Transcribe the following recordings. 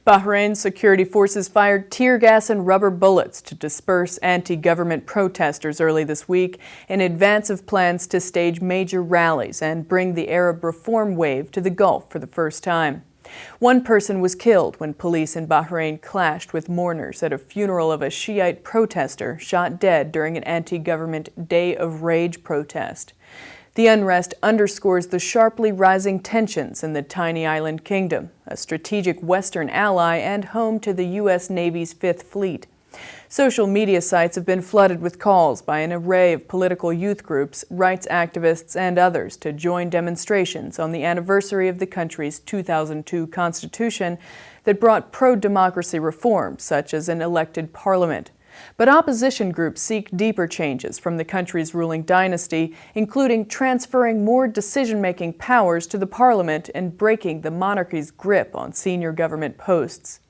Bahrain security forces fired tear gas and rubber bullets to disperse anti-government protesters early this week in advance of plans to stage major rallies and bring the Arab reform wave to the Gulf for the first time. One person was killed when police in Bahrain clashed with mourners at a funeral of a Shiite protester shot dead during an anti-government Day of Rage protest. The unrest underscores the sharply rising tensions in the tiny island kingdom, a strategic Western ally and home to the U.S. Navy's Fifth Fleet. Social media sites have been flooded with calls by an array of political youth groups, rights activists, and others to join demonstrations on the anniversary of the country's 2002 constitution that brought pro-democracy reforms, such as an elected parliament. But opposition groups seek deeper changes from the country's ruling dynasty, including transferring more decision-making powers to the parliament and breaking the monarchy's grip on senior government posts.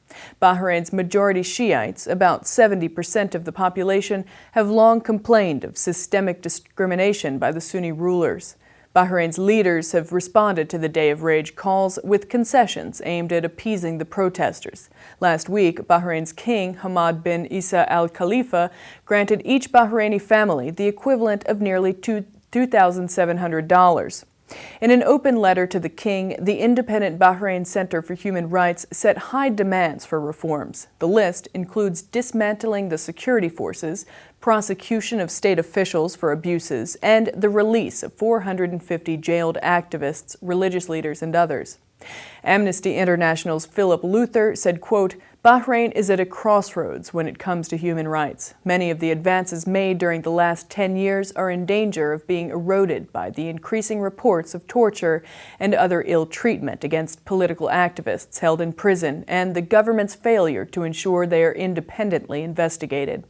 Bahrain's majority Shiites, about 70% of the population, have long complained of systemic discrimination by the Sunni rulers. Bahrain's leaders have responded to the Day of Rage calls with concessions aimed at appeasing the protesters. Last week, Bahrain's king, Hamad bin Isa Al Khalifa, granted each Bahraini family the equivalent of nearly $2,700. In an open letter to the king, the independent Bahrain Center for Human Rights set high demands for reforms. The list includes dismantling the security forces, prosecution of state officials for abuses, and the release of 450 jailed activists, religious leaders, and others. Amnesty International's Philip Luther said, quote, "Bahrain is at a crossroads when it comes to human rights. Many of the advances made during the last 10 years are in danger of being eroded by the increasing reports of torture and other ill treatment against political activists held in prison and the government's failure to ensure they are independently investigated."